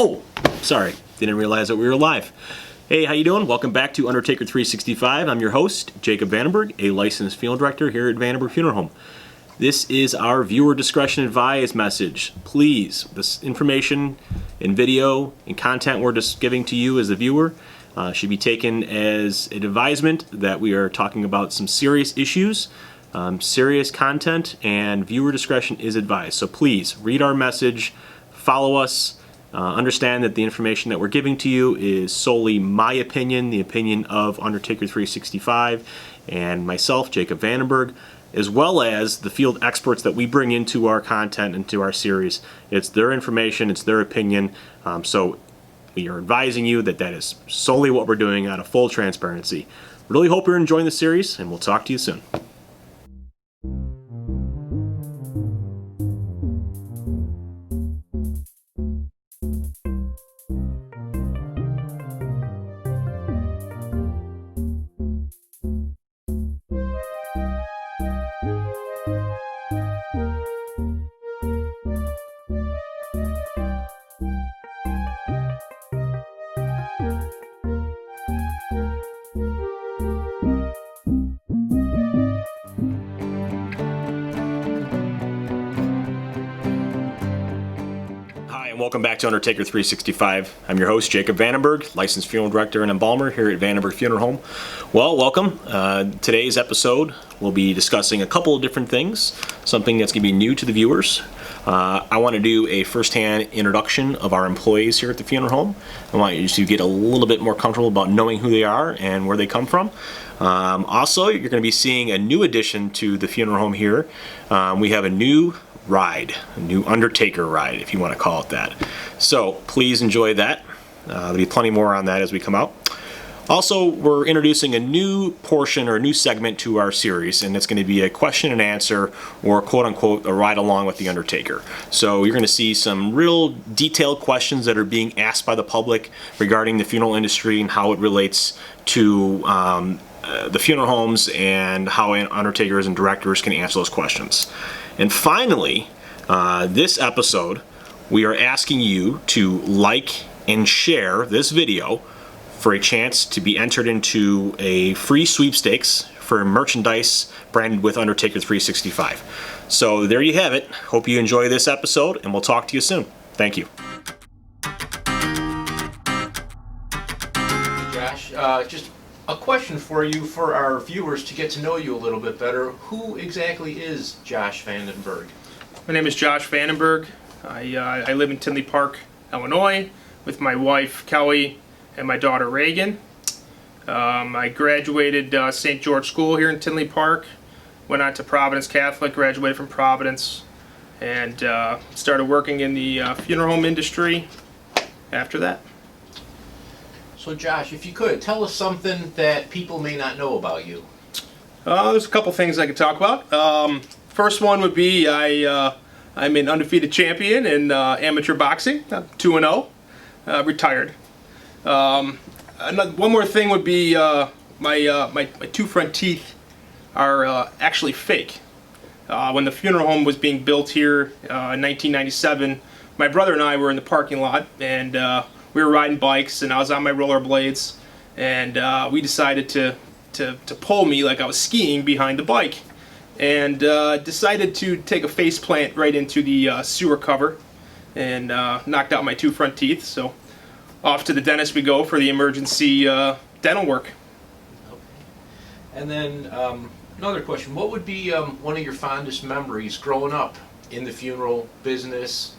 Oh, sorry, didn't realize that we were live. Hey, how you doing? Welcome back to Undertaker 365. I'm your host, Jacob Vandenberg, a licensed funeral director here at Vandenberg Funeral Home. This is our viewer discretion advised message. Please, this information and video and content we're just giving to you as a viewer should be taken as an advisement that we are talking about some serious issues, serious content, and viewer discretion is advised. So please read our message, follow us, understand that the information that we're giving to you is solely my opinion, the opinion of Undertaker 365 and myself, Jacob Vandenberg, as well as the field experts that we bring into our content, into our series. It's their information, it's their opinion, so we are advising you that that is solely what we're doing out of full transparency. Really hope you're enjoying the series, and we'll talk to you soon. Welcome back to Undertaker 365. I'm your host, Jacob Vandenberg, licensed funeral director and embalmer here at Vandenberg Funeral Home. Well, welcome. Today's episode, we'll be discussing a couple of different things, something that's going to be new to the viewers. I want to do a first-hand introduction of our employees here at the funeral home. I want you to get a little bit more comfortable about knowing who they are and where they come from. Also, you're going to be seeing a new addition to the funeral home here. We have a new ride, a new Undertaker ride, if you want to call it that. So please enjoy that. There'll be plenty more on that as we come out. Also, we're introducing a new portion or a new segment to our series, and it's going to be a question and answer, or quote unquote a ride along with the Undertaker. So you're going to see some real detailed questions that are being asked by the public regarding the funeral industry and how it relates to the funeral homes and how undertakers and directors can answer those questions. And finally, this episode, we are asking you to like and share this video for a chance to be entered into a free sweepstakes for merchandise branded with Undertaker 365. So there you have it. Hope you enjoy this episode, and we'll talk to you soon. Thank you. Josh, just a question for you, for our viewers to get to know you a little bit better. Who exactly is Josh Vandenberg? My name is Josh Vandenberg. I live in Tinley Park, Illinois, with my wife Kelly and my daughter Reagan. I graduated St. George School here in Tinley Park, went on to Providence Catholic, graduated from Providence, and started working in the funeral home industry after that. So Josh, if you could, tell us something that people may not know about you. There's a couple things I could talk about. First one would be I'm an undefeated champion in amateur boxing. I'm 2-0, retired. One more thing would be my two front teeth are actually fake. When the funeral home was being built here in 1997, my brother and I were in the parking lot, and we were riding bikes, and I was on my rollerblades, and we decided to pull me like I was skiing behind the bike, and decided to take a face plant right into the sewer cover, and knocked out my two front teeth. So off to the dentist we go for the emergency dental work. Okay. And then another question: what would be one of your fondest memories growing up in the funeral business,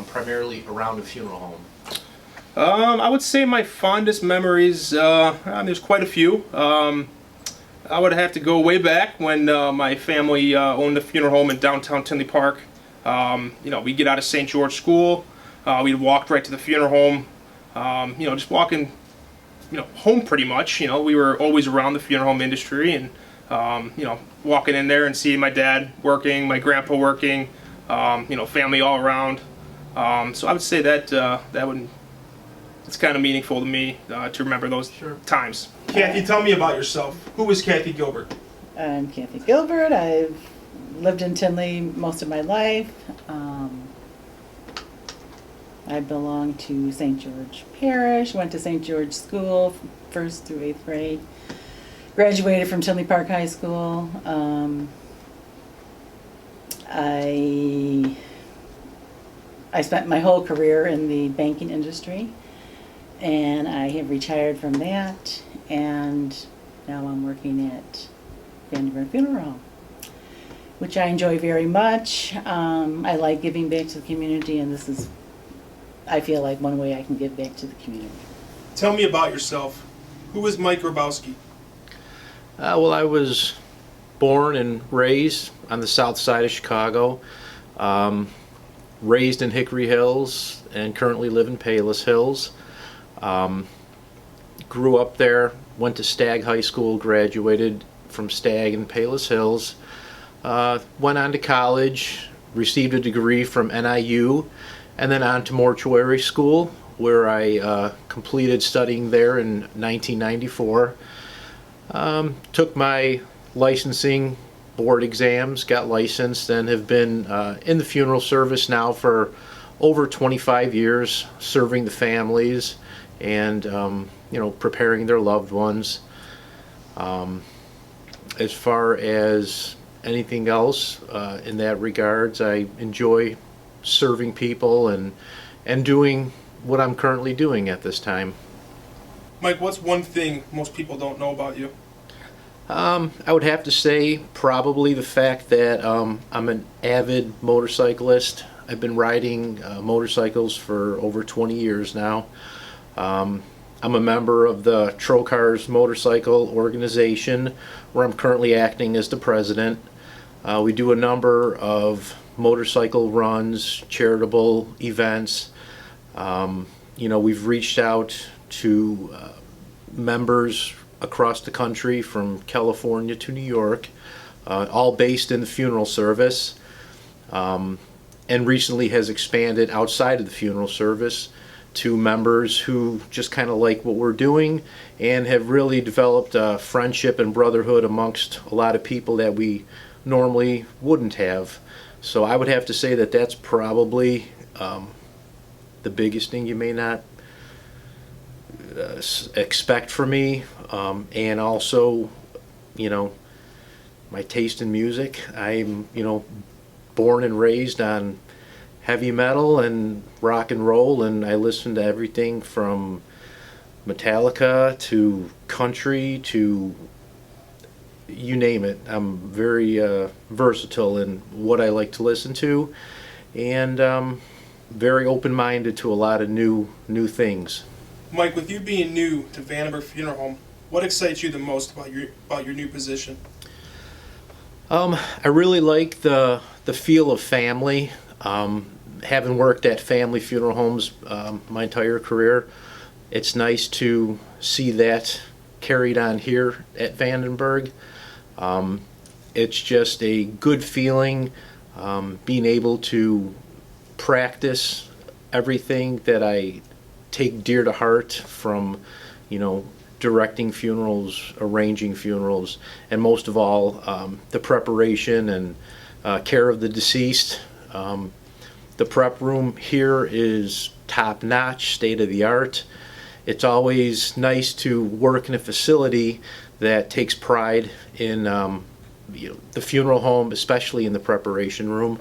primarily around a funeral home? I would say my fondest memories, there's quite a few. I would have to go way back when my family owned a funeral home in downtown Tinley Park. We'd get out of St. George School, we'd walk right to the funeral home, just walking, home pretty much. We were always around the funeral home industry, and, walking in there and seeing my dad working, my grandpa working, family all around. So I would say that it's kind of meaningful to me to remember those times. Kathy, tell me about yourself. Who is Kathy Gilbert? I'm Kathy Gilbert. I've lived in Tinley most of my life. I belong to St. George Parish, went to St. George School, 1st through 8th grade. Graduated from Tinley Park High School. I spent my whole career in the banking industry, and I have retired from that, and now I'm working at Vandenberg Funeral Home, which I enjoy very much. I like giving back to the community, and this is, I feel like, one way I can give back to the community. Tell me about yourself. Who is Mike Grabowski? Well, I was born and raised on the south side of Chicago, raised in Hickory Hills, and currently live in Palos Hills. Grew up there, went to Stagg High School, graduated from Stagg in Palos Hills, went on to college, received a degree from NIU, and then on to mortuary school, where I completed studying there in 1994. Took my licensing board exams, got licensed, and have been in the funeral service now for over 25 years, serving the families and preparing their loved ones. As far as anything else in that regards, I enjoy serving people and doing what I'm currently doing at this time. Mike, what's one thing most people don't know about you? I would have to say probably the fact that I'm an avid motorcyclist. I've been riding motorcycles for over 20 years now. I'm a member of the Trocars Motorcycle Organization, where I'm currently acting as the president. We do a number of motorcycle runs, charitable events. We've reached out to members across the country from California to New York, all based in the funeral service, and recently has expanded outside of the funeral service to members who just kind of like what we're doing and have really developed a friendship and brotherhood amongst a lot of people that we normally wouldn't have. So I would have to say that that's probably the biggest thing you may not expect from me, and also, my taste in music. I'm, born and raised on heavy metal and rock and roll, and I listen to everything from Metallica to country to you name it. I'm very versatile in what I like to listen to, and very open-minded to a lot of new things. Mike, with you being new to Vandenberg Funeral Home, what excites you the most about your new position? I really like the feel of family. Having worked at family funeral homes my entire career, it's nice to see that carried on here at Vandenberg. It's just a good feeling being able to practice everything that I take dear to heart, from directing funerals, arranging funerals, and most of all the preparation and care of the deceased. The prep room here is top-notch, state-of-the-art. It's always nice to work in a facility that takes pride in the funeral home, especially in the preparation room,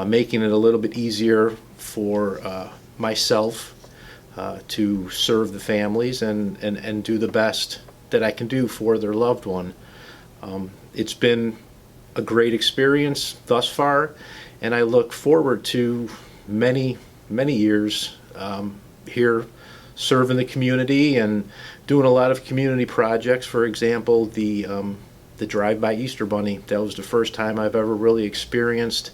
making it a little bit easier for myself to serve the families and do the best that I can do for their loved one. It's been a great experience thus far, and I look forward to many years here serving the community and doing a lot of community projects. For example, the Drive-By Easter Bunny. That was the first time I've ever really experienced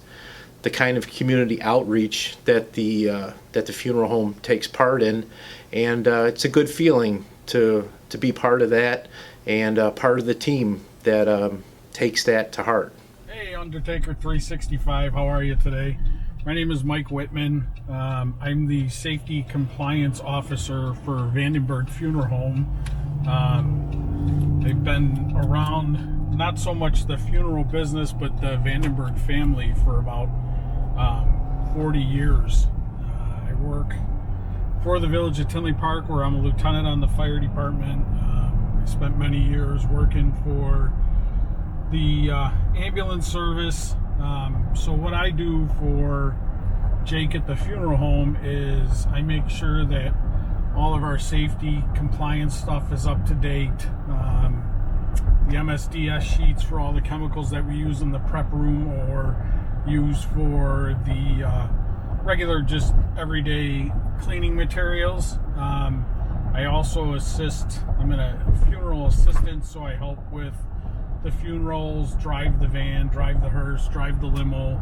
the kind of community outreach that the funeral home takes part in, and it's a good feeling to be part of that and part of the team that takes that to heart. Hey, Undertaker 365, how are you today? My name is Mike Whitman. I'm the Safety Compliance Officer for Vandenberg Funeral Home. I've been around not so much the funeral business, but the Vandenberg family for about 40 years. I work for the Village of Tinley Park, where I'm a lieutenant on the fire department. I spent many years working for the ambulance service. So what I do for Jake at the funeral home is I make sure that all of our safety compliance stuff is up to date. The MSDS sheets for all the chemicals that we use in the prep room or use for the regular, just everyday cleaning materials. I also assist, I'm a funeral assistant, so I help with the funerals, drive the van, drive the hearse, drive the limo.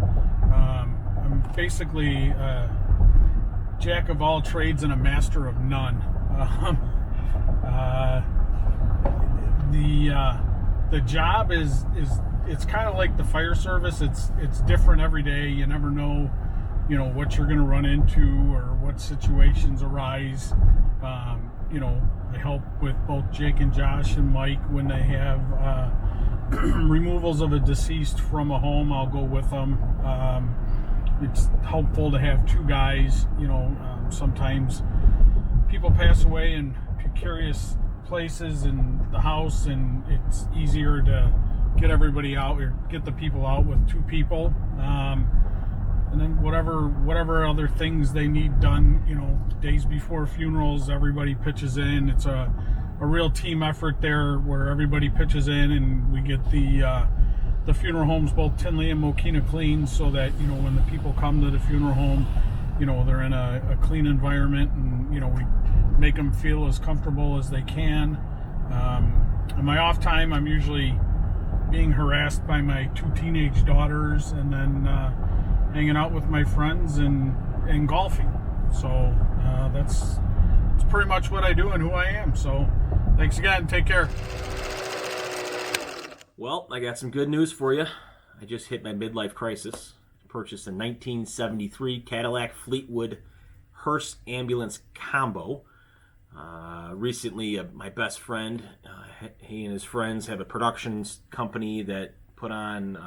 I'm basically a jack of all trades and a master of none. The job is it's kind of like the fire service. It's different every day. You never know, what you're going to run into or what situations arise. I help with both Jake and Josh and Mike when they have removals of a deceased from a home. I'll go with them. It's helpful to have two guys. Sometimes people pass away in precarious places in the house, and it's easier to get everybody out or get the people out with two people. And then whatever other things they need done, days before funerals, everybody pitches in. It's a real team effort there where everybody pitches in, and we get the funeral homes, both Tinley and Mokina, clean, so that when the people come to the funeral home, they're in a clean environment, and we make them feel as comfortable as they can. In my off time, I'm usually being harassed by my two teenage daughters, and then hanging out with my friends and golfing. So that's pretty much what I do and who I am. So thanks again. Take care. Well, I got some good news for you. I just hit my midlife crisis. Purchased a 1973 Cadillac Fleetwood Hearse ambulance combo. Recently, my best friend, he and his friends have a production company that put on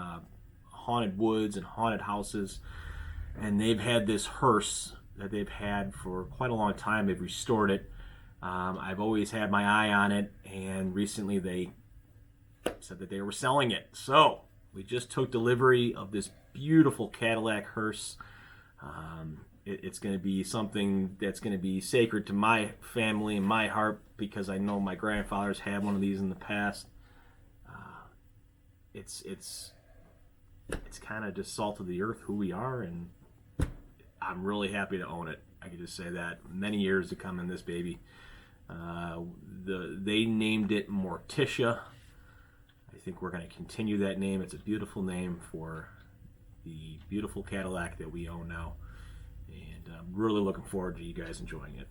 haunted woods and haunted houses, and they've had this hearse that they've had for quite a long time. They've restored it. I've always had my eye on it, and recently they said that they were selling it. So we just took delivery of this beautiful Cadillac Hearse. It's going to be something that's going to be sacred to my family and my heart, because I know my grandfathers had one of these in the past. It's kind of just salt of the earth, who we are, and I'm really happy to own it. I can just say that. Many years to come in this baby. They named it Morticia. I think we're going to continue that name. It's a beautiful name for the beautiful Cadillac that we own now. And I'm really looking forward to you guys enjoying it.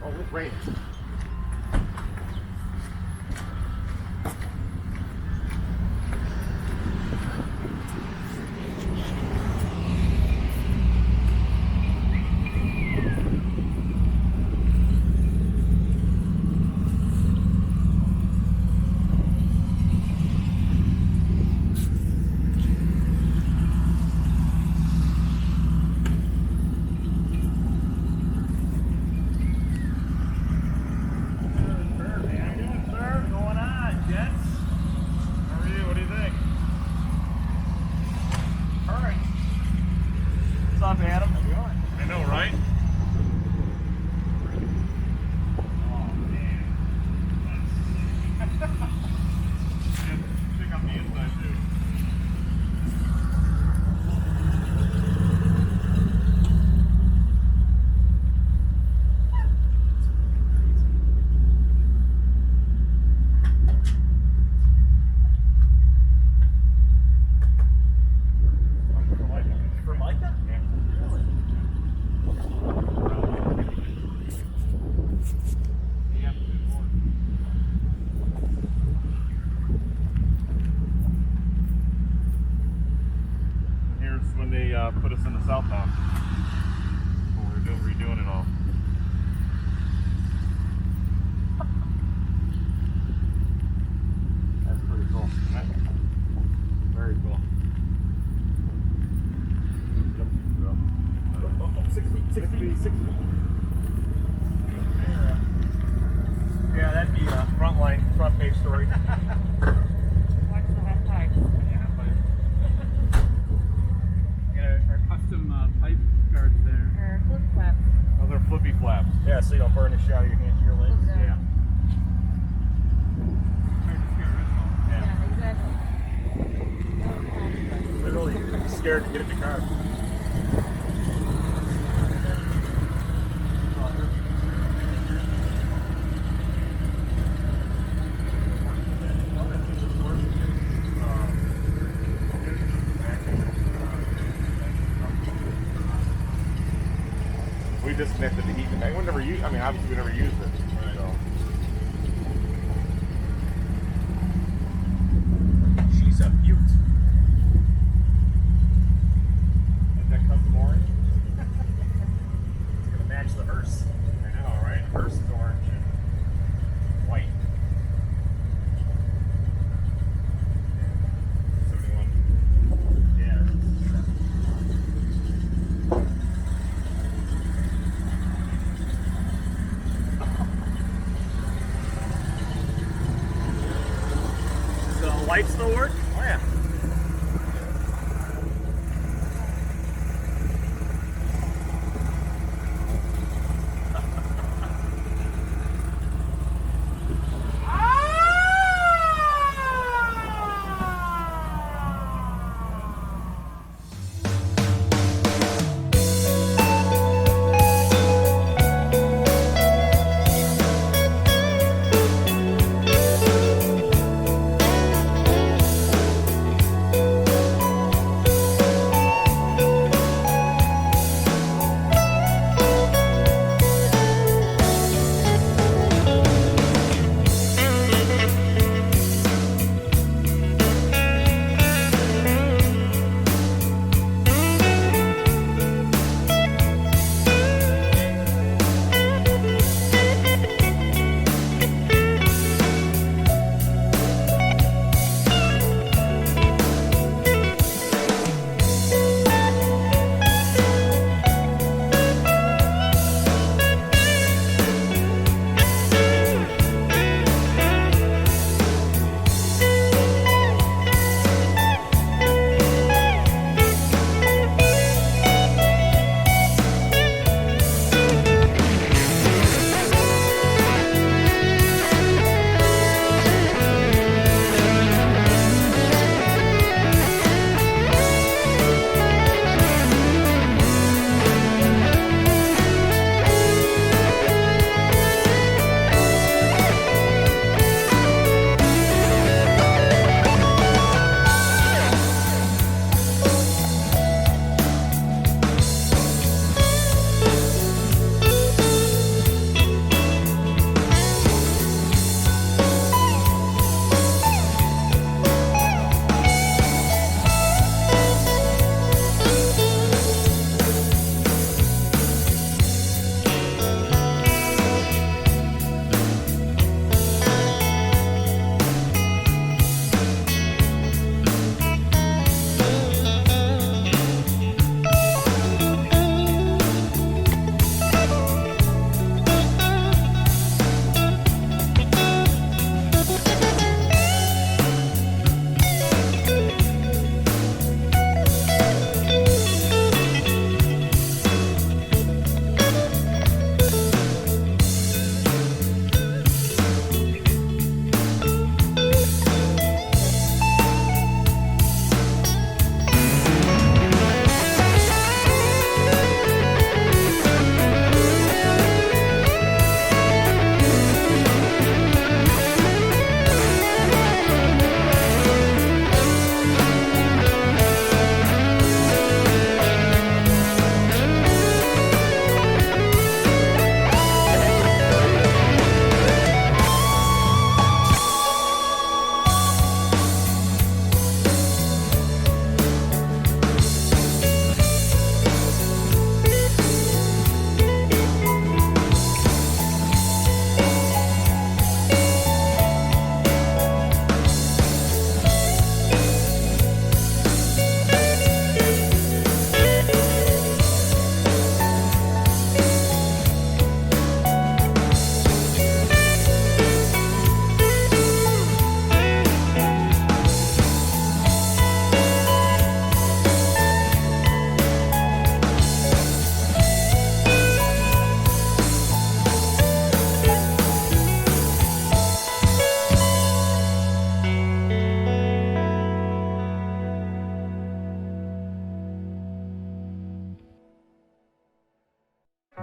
Oh, look, rain. I know, right? Pick up the inside too. Put us in the southbound. redoing it all. That's pretty cool. Very cool. 6 feet. Yeah, that'd be a front page story. Watch the hot pipe. Our custom pipe guards there. Or flip flaps. Oh, they're flippy flaps. Yeah, so you don't burn the shit out of your hands to your legs. Okay. Yeah. Yeah, exactly. Literally scared to get in the car. We disconnected the heat and I never used. I mean, obviously we never used it. So. She's a beaut. Is that custom orange? It's gonna match the hearse. I know, right? The hearse is orange and white. 71. Yeah.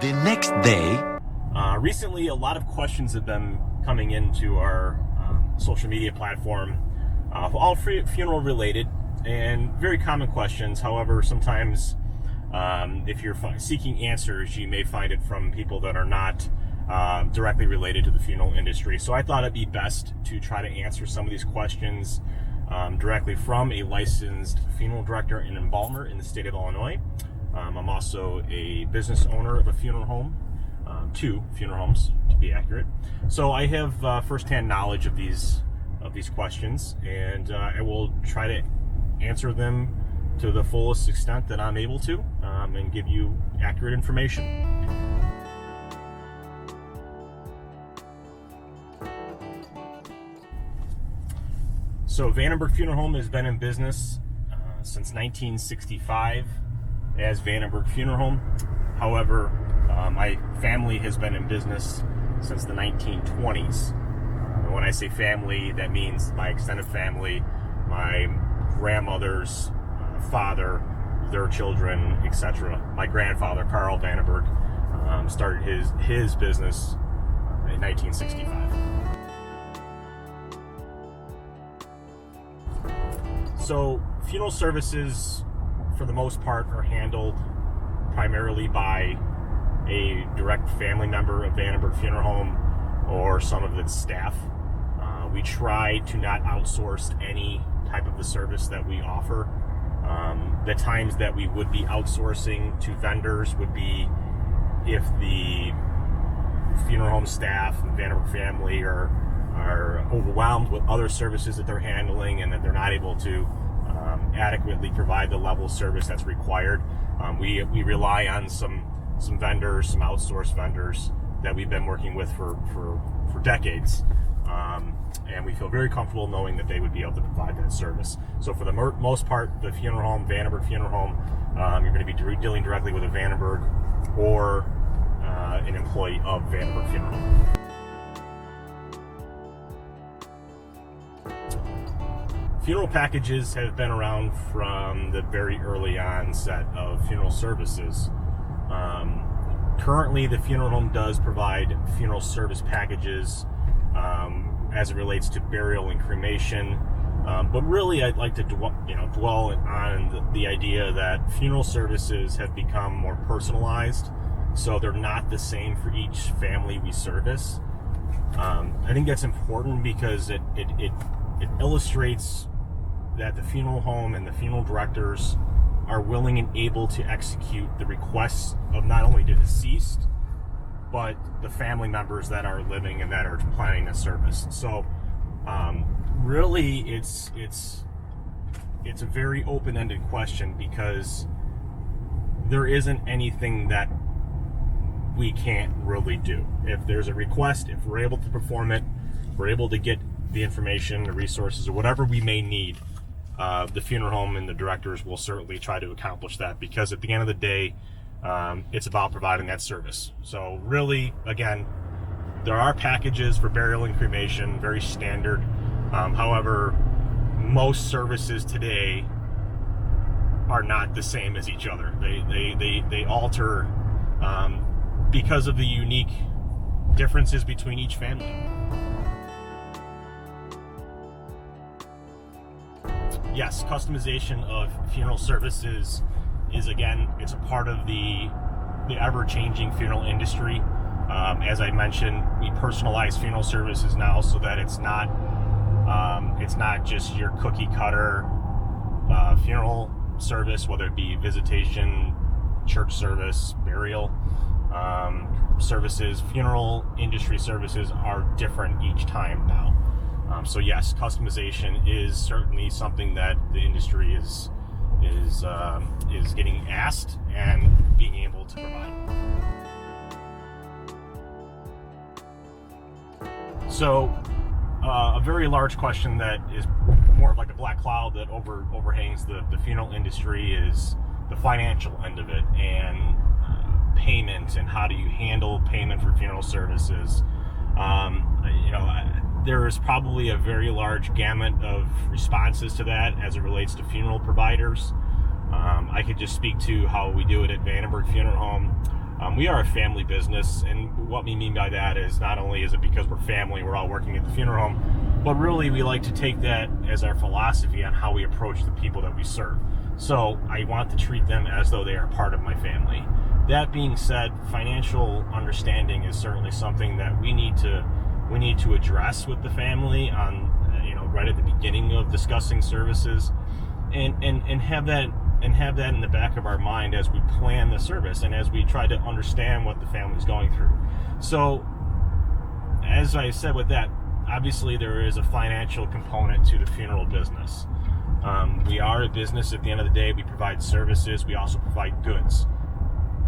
The next day, Recently, a lot of questions have been coming into our social media platform, all funeral related, and very common questions. However, sometimes if you're seeking answers, you may find it from people that are not directly related to the funeral industry. So I thought it'd be best to try to answer some of these questions directly from a licensed funeral director and embalmer in the state of Illinois. I'm also a business owner of a funeral home, 2 funeral homes to be accurate. So I have firsthand knowledge of these questions, and I will try to answer them to the fullest extent that I'm able to, and give you accurate information. So Vandenberg Funeral Home has been in business since 1965 as Vandenberg Funeral Home. However, my family has been in business since the 1920s. When I say family, that means my extended family, my grandmother's father, their children, etc. My grandfather, Carl Vandenberg, started his business in 1965. So funeral services, for the most part, are handled primarily by a direct family member of Vandenberg Funeral Home or some of its staff. We try to not outsource any type of the service that we offer. The times that we would be outsourcing to vendors would be if the funeral home staff and Vandenberg family are overwhelmed with other services that they're handling and that they're not able to adequately provide the level of service that's required. We rely on some vendors, some outsourced vendors that we've been working with for decades. And we feel very comfortable knowing that they would be able to provide that service. So for the most part, the funeral home, Vandenberg Funeral Home, you're going to be dealing directly with a Vandenberg or an employee of Vandenberg Funeral Home. Funeral packages have been around from the very early onset of funeral services. Currently, the funeral home does provide funeral service packages as it relates to burial and cremation. But really, I'd like to dwell on the idea that funeral services have become more personalized, so they're not the same for each family we service. I think that's important because it illustrates that the funeral home and the funeral directors are willing and able to execute the requests of not only the deceased, but the family members that are living and that are planning the service. So really it's a very open-ended question, because there isn't anything that we can't really do. If there's a request, if we're able to perform it, we're able to get the information, the resources, or whatever we may need, the funeral home and the directors will certainly try to accomplish that, because at the end of the day, it's about providing that service. So really, again, there are packages for burial and cremation, very standard. However, most services today are not the same as each other. They alter because of the unique differences between each family. Yes, customization of funeral services is, again, it's a part of the ever-changing funeral industry. As I mentioned, we personalize funeral services now so that it's not just your cookie cutter funeral service, whether it be visitation, church service, burial services. Funeral industry services are different each time now. So yes, customization is certainly something that the industry is getting asked and being able to provide. So a very large question that is more of like a black cloud that overhangs the funeral industry is the financial end of it, and payment, and how do you handle payment for funeral services. There is probably a very large gamut of responses to that as it relates to funeral providers. I could just speak to how we do it at Vandenberg Funeral Home. We are a family business, and what we mean by that is not only is it because we're family, we're all working at the funeral home, but really we like to take that as our philosophy on how we approach the people that we serve. So I want to treat them as though they are part of my family. That being said, financial understanding is certainly something that we need to address with the family on, right at the beginning of discussing services, and have that in the back of our mind as we plan the service and as we try to understand what the family's going through. So, as I said with that, obviously there is a financial component to the funeral business. We are a business at the end of the day. We provide services. We also provide goods.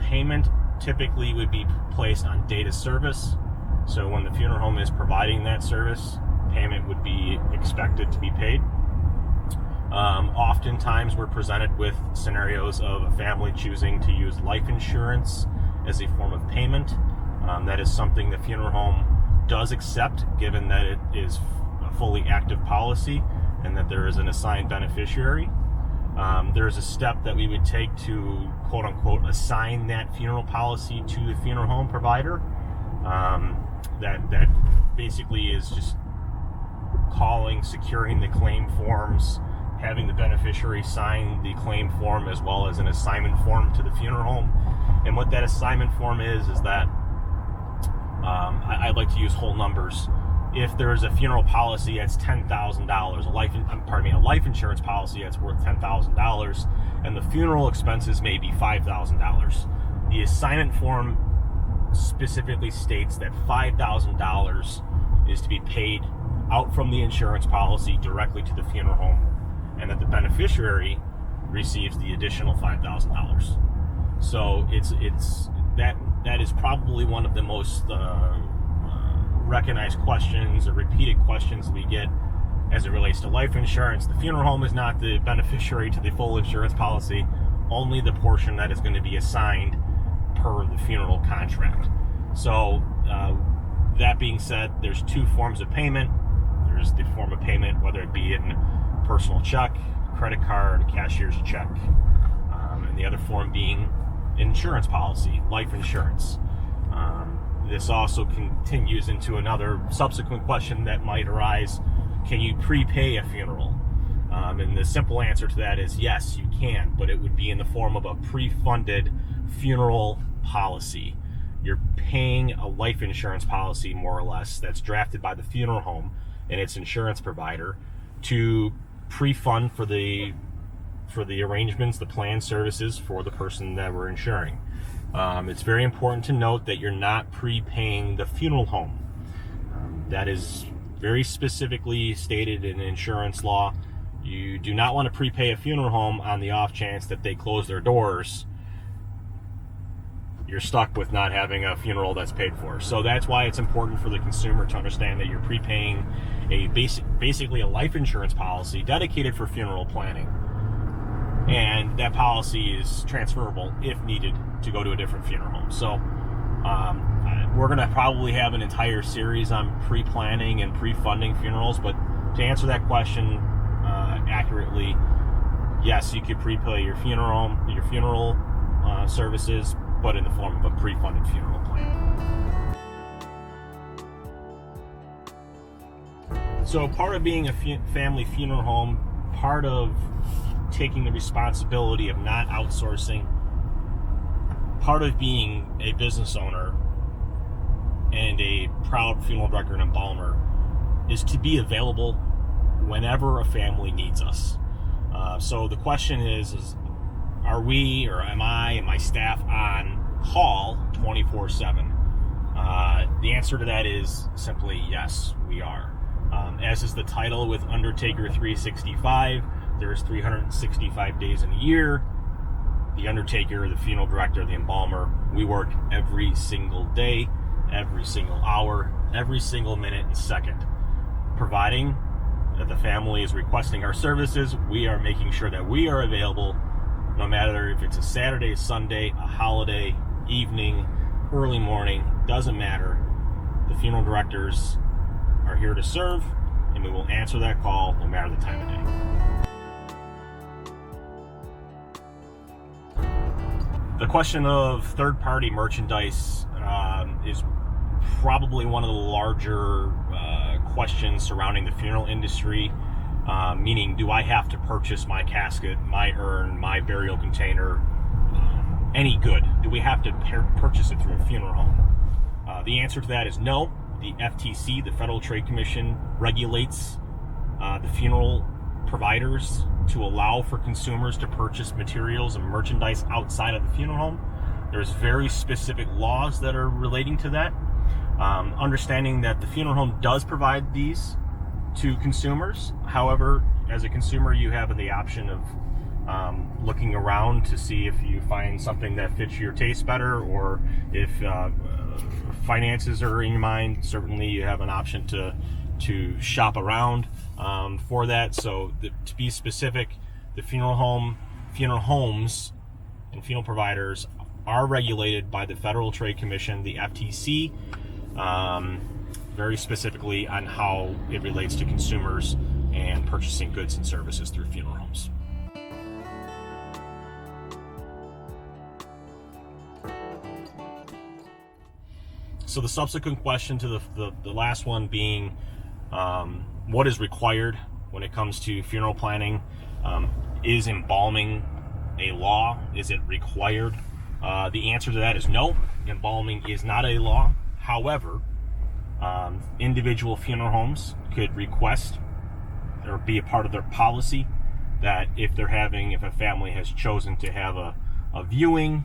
Payment typically would be placed on date of service. So when the funeral home is providing that service, payment would be expected to be paid. Oftentimes we're presented with scenarios of a family choosing to use life insurance as a form of payment. That is something the funeral home does accept, given that it is a fully active policy and that there is an assigned beneficiary. There's a step that we would take to, quote unquote, assign that funeral policy to the funeral home provider. That basically is just calling, securing the claim forms, having the beneficiary sign the claim form as well as an assignment form to the funeral home. And what that assignment form is that I'd like to use whole numbers. If there's a funeral policy that's $10,000, a life insurance policy that's worth $10,000, and the funeral expenses may be $5,000, the assignment form specifically states that $5,000 is to be paid out from the insurance policy directly to the funeral home, and that the beneficiary receives the additional $5,000. So that is probably one of the most recognized questions or repeated questions we get as it relates to life insurance. The funeral home is not the beneficiary to the full insurance policy, only the portion that is going to be assigned per the funeral contract. So that being said, there's two forms of payment. There's the form of payment, whether it be in personal check, credit card, cashier's check, and the other form being insurance policy, life insurance. This also continues into another subsequent question that might arise: can you prepay a funeral? And the simple answer to that is yes, you can, but it would be in the form of a pre-funded funeral policy. You're paying a life insurance policy, more or less, that's drafted by the funeral home and its insurance provider to pre-fund for the arrangements, the planned services for the person that we're insuring. It's very important to note that you're not prepaying the funeral home. That is very specifically stated in insurance law. You do not want to prepay a funeral home on the off chance that they close their doors. You're stuck with not having a funeral that's paid for. So that's why it's important for the consumer to understand that you're prepaying basically a life insurance policy dedicated for funeral planning. And that policy is transferable if needed to go to a different funeral home. So we're going to probably have an entire series on pre-planning and pre-funding funerals, but to answer that question accurately, yes, you could prepay your funeral services, but in the form of a pre-funded funeral plan. So part of being a family funeral home, part of taking the responsibility of not outsourcing, part of being a business owner and a proud funeral director and embalmer is to be available whenever a family needs us. So the question is are we, or am I and my staff on call 24/7? The answer to that is simply yes, we are. As is the title with Undertaker 365, there's 365 days in a year. The Undertaker, the funeral director, the embalmer, we work every single day, every single hour, every single minute and second. Providing that the family is requesting our services, we are making sure that we are available no matter if it's a Saturday, Sunday, a holiday, evening, early morning, doesn't matter. The funeral directors are here to serve, and we will answer that call no matter the time of day. The question of third-party merchandise is probably one of the larger questions surrounding the funeral industry, meaning do I have to purchase my casket, my urn, my burial container, any good? Do we have to purchase it through a funeral home? The answer to that is no. The FTC, the Federal Trade Commission, regulates the funeral providers to allow for consumers to purchase materials and merchandise outside of the funeral home. There's very specific laws that are relating to that. Understanding that the funeral home does provide these to consumers. However, as a consumer, you have the option of looking around to see if you find something that fits your taste better, or if finances are in your mind. Certainly you have an option to shop around for that. So to be specific, the funeral homes and funeral providers are regulated by the Federal Trade Commission, the FTC, very specifically on how it relates to consumers and purchasing goods and services through funeral homes. So the subsequent question to the last one being, what is required when it comes to funeral planning? Is embalming a law? Is it required? The answer to that is no. Embalming is not a law. However, individual funeral homes could request or be a part of their policy that if a family has chosen to have a viewing,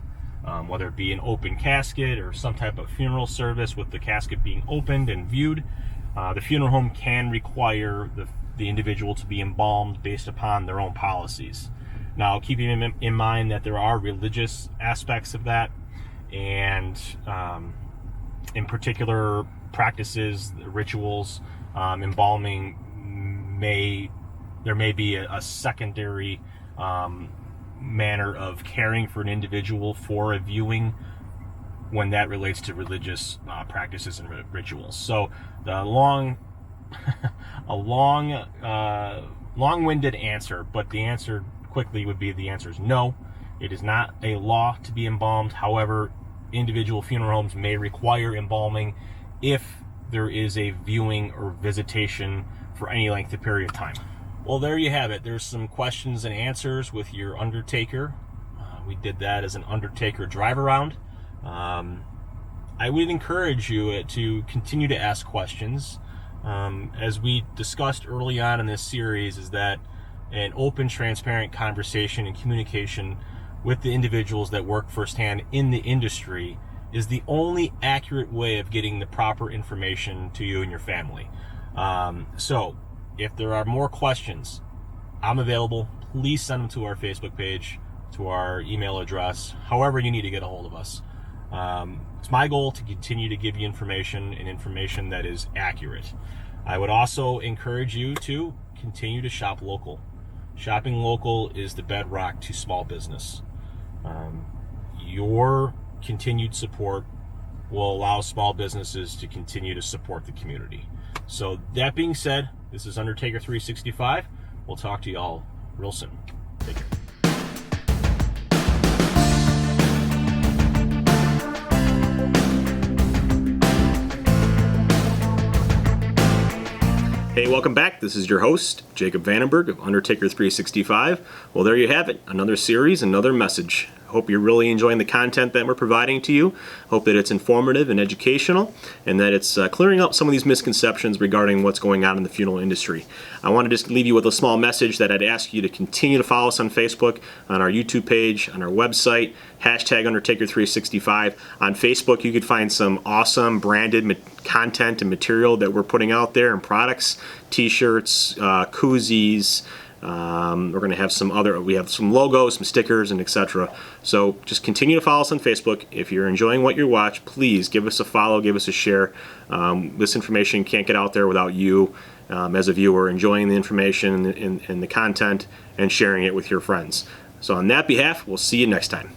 whether it be an open casket or some type of funeral service with the casket being opened and viewed, the funeral home can require the individual to be embalmed based upon their own policies. Now, keeping in mind that there are religious aspects of that, and in particular practices, rituals, embalming there may be a secondary manner of caring for an individual for a viewing when that relates to religious practices and rituals. So the long-winded answer, but the answer quickly would be the answer is no. It is not a law to be embalmed. However, individual funeral homes may require embalming if there is a viewing or visitation for any length of period of time. Well, there you have it. There's some questions and answers with your Undertaker. We did that as an Undertaker drive around. I would encourage you to continue to ask questions. As we discussed early on in this series, is that an open, transparent conversation and communication with the individuals that work firsthand in the industry is the only accurate way of getting the proper information to you and your family. So if there are more questions, I'm available. Please send them to our Facebook page, to our email address, however you need to get a hold of us. It's my goal to continue to give you information, and information that is accurate. I would also encourage you to continue to shop local. Shopping local is the bedrock to small business. Your continued support will allow small businesses to continue to support the community. So that being said, this is Undertaker 365. We'll talk to you all real soon. Take care. Hey, welcome back. This is your host, Jacob Vandenberg of Undertaker 365. Well, there you have it. Another series, another message. Hope you're really enjoying the content that we're providing to you. Hope that it's informative and educational, and that it's clearing up some of these misconceptions regarding what's going on in the funeral industry. I want to just leave you with a small message that I'd ask you to continue to follow us on Facebook, on our YouTube page, on our website, hashtag Undertaker365. On Facebook, you could find some awesome branded content and material that we're putting out there, and products, t-shirts, koozies. We're going to have we have some logos, some stickers, and etc. So just continue to follow us on Facebook. If you're enjoying what you watch, please give us a follow, give us a share. This information can't get out there without you, as a viewer, enjoying the information and the content and sharing it with your friends. So on that behalf, we'll see you next time.